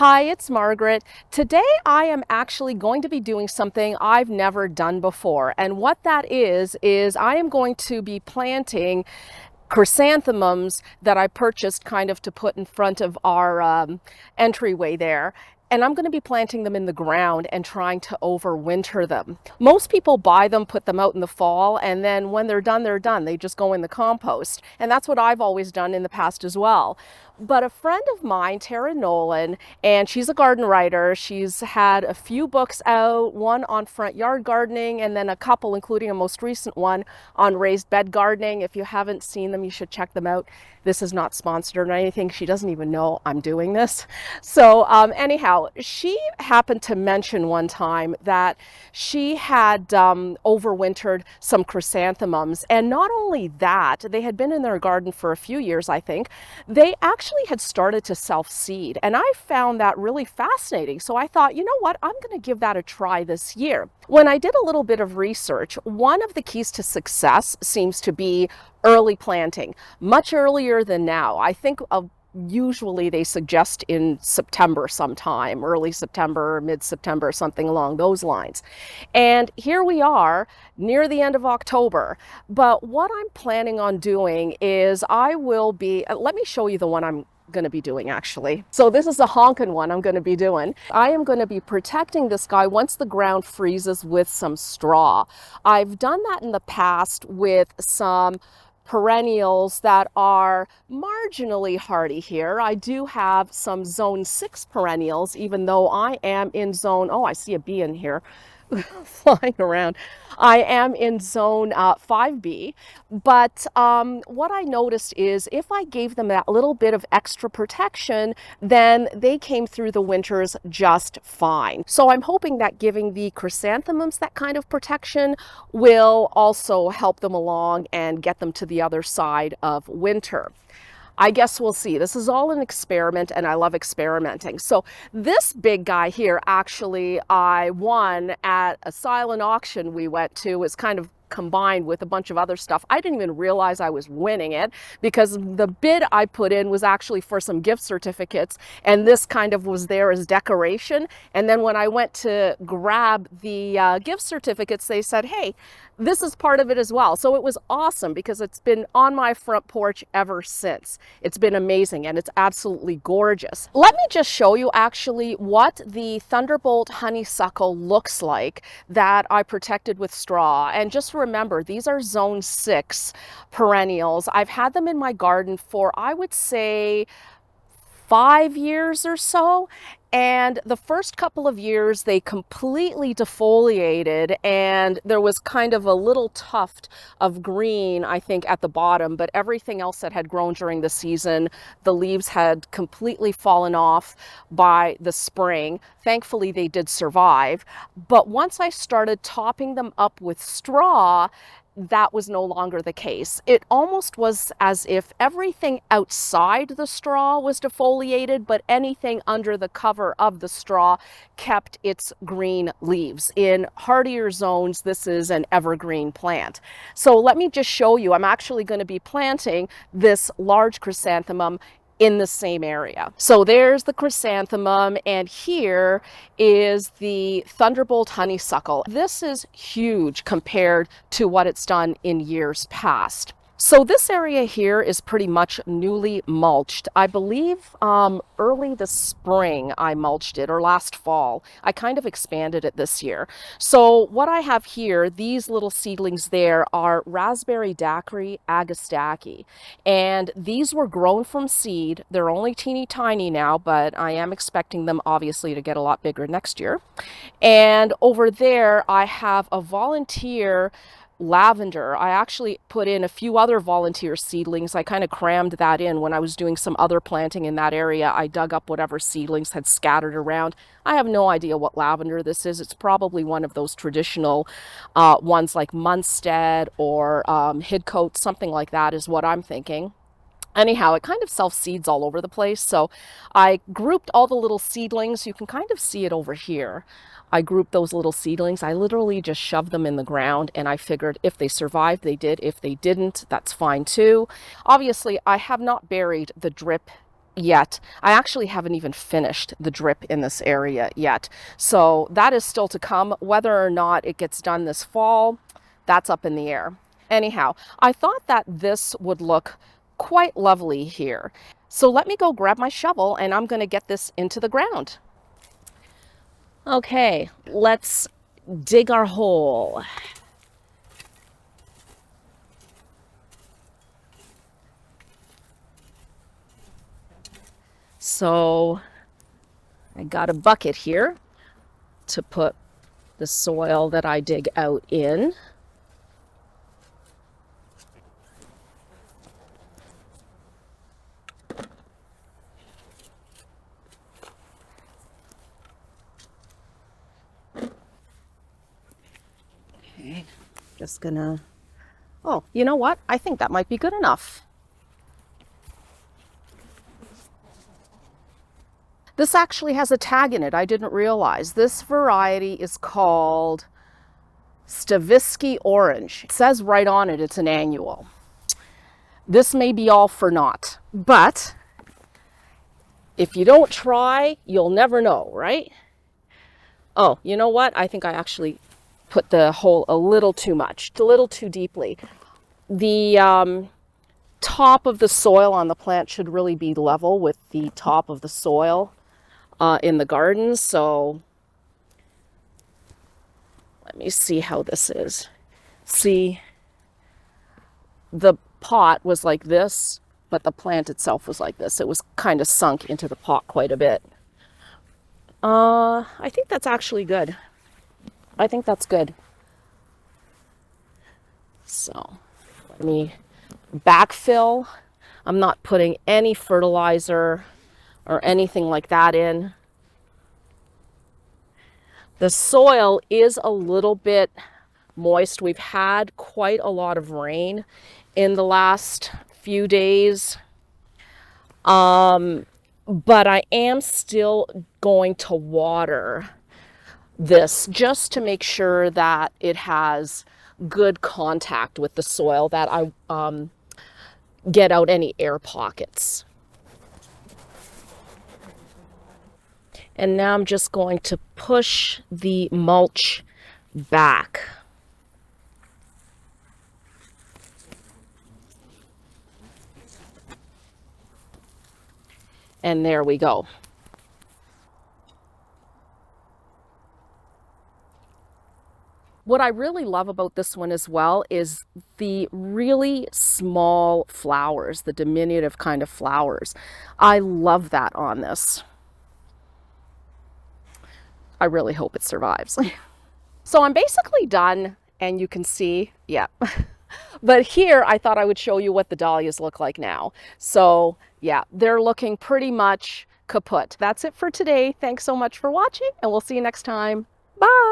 Hi, it's Margaret. Today I am actually going to be doing something I've never done before. And what that is I am going to be planting chrysanthemums that I purchased kind of to put in front of our entryway there. And I'm going to be planting them in the ground and trying to overwinter them. Most people buy them, put them out in the fall, and then when they're done, they're done. They just go in the compost. And that's what I've always done in the past as well. But a friend of mine, Nolan, and she's a garden writer. She's had a few books out, one on front yard gardening, and then a couple, including a most recent one on raised bed gardening. If you haven't seen them, you should check them out. This is not sponsored or anything. She doesn't even know I'm doing this. So anyhow, she happened to mention one time that she had overwintered some chrysanthemums. And not only that, they had been in their garden for a few years, I think. They actually had started to self-seed. And I found that really fascinating. So I thought, you know what, I'm going to give that a try this year. When I did a little bit of research, one of the keys to success seems to be early planting, much earlier than now. I think usually they suggest in September sometime, early September, mid-September, something along those lines. And here we are near the end of October. But what I'm planning on doing is I will be, let me show you the one I'm going to be doing actually. So this is a honkin' one I'm going to be doing. I am going to be protecting this guy once the ground freezes with some straw. I've done that in the past with some perennials that are marginally hardy here. I do have some zone 6 perennials, even though I am in zone, oh, I see a bee in here flying around. I am in zone 5B, but what I noticed is if I gave them that little bit of extra protection, then they came through the winters just fine. So I'm hoping that giving the chrysanthemums that kind of protection will also help them along and get them to the other side of winter. I guess we'll see. This is all an experiment and I love experimenting. So this big guy here, actually, I won at a silent auction we went to. It was kind of combined with a bunch of other stuff. I didn't even realize I was winning it because the bid I put in was actually for some gift certificates, and this kind of was there as decoration. And then when I went to grab the gift certificates, they said, hey, this is part of it as well. So it was awesome because it's been on my front porch ever since. It's been amazing and it's absolutely gorgeous. Let me just show you actually what the Thunderbolt honeysuckle looks like that I protected with straw. And just remember, these are zone 6 perennials. I've had them in my garden for, I would say, 5 years or so. And the first couple of years, they completely defoliated and there was kind of a little tuft of green, I think, at the bottom, but everything else that had grown during the season, the leaves had completely fallen off by the spring. Thankfully, they did survive. But once I started topping them up with straw, that was no longer the case. It almost was as if everything outside the straw was defoliated, but anything under the cover of the straw kept its green leaves. In hardier zones, this is an evergreen plant. So let me just show you. I'm actually going to be planting this large chrysanthemum in the same area. So there's the chrysanthemum, and here is the Thunderbolt honeysuckle. This is huge compared to what it's done in years past. So this area here is pretty much newly mulched. I believe early this spring I mulched it, or last fall. I kind of expanded it this year. So what I have here, these little seedlings there, are raspberry daiquiri agastache. And these were grown from seed. They're only teeny tiny now, but I am expecting them obviously to get a lot bigger next year. And over there I have a volunteer lavender. I actually put in a few other volunteer seedlings. I kind of crammed that in when I was doing some other planting in that area. I dug up whatever seedlings had scattered around. I have no idea what lavender this is. It's probably one of those traditional ones like Munstead or Hidcote, something like that is what I'm thinking. Anyhow, it kind of self-seeds all over the place. So I grouped all the little seedlings. You can kind of see it over here. I grouped those little seedlings. I literally just shoved them in the ground, and I figured if they survived, they did. If they didn't, that's fine too. Obviously, I have not buried the drip yet. I actually haven't even finished the drip in this area yet. So that is still to come. Whether or not it gets done this fall, that's up in the air. Anyhow, I thought that this would look quite lovely here. So let me go grab my shovel and I'm going to get this into the ground. Okay, let's dig our hole. So I got a bucket here to put the soil that I dig out in. Okay, just gonna, oh, you know what? I think that might be good enough. This actually has a tag in it. I didn't realize. This variety is called Stavisky Orange. It says right on it, it's an annual. This may be all for naught, but if you don't try, you'll never know, right? Oh, you know what? I think I actually put the hole a little too much, a little too deeply. The top of the soil on the plant should really be level with the top of the soil in the garden. So let me see how this is. See, the pot was like this, but the plant itself was like this. It was kind of sunk into the pot quite a bit. I think that's actually good. I think that's good. So let me backfill. I'm not putting any fertilizer or anything like that in. The soil is a little bit moist. We've had quite a lot of rain in the last few days. But I am still going to water this just to make sure that it has good contact with the soil, that I get out any air pockets. And now I'm just going to push the mulch back. And there we go. What I really love about this one as well is the really small flowers, the diminutive kind of flowers. I love that on this. I really hope it survives. So I'm basically done, and you can see, yeah. But here I thought I would show you what the dahlias look like now. So yeah, they're looking pretty much kaput. That's it for today. Thanks so much for watching, and we'll see you next time. Bye.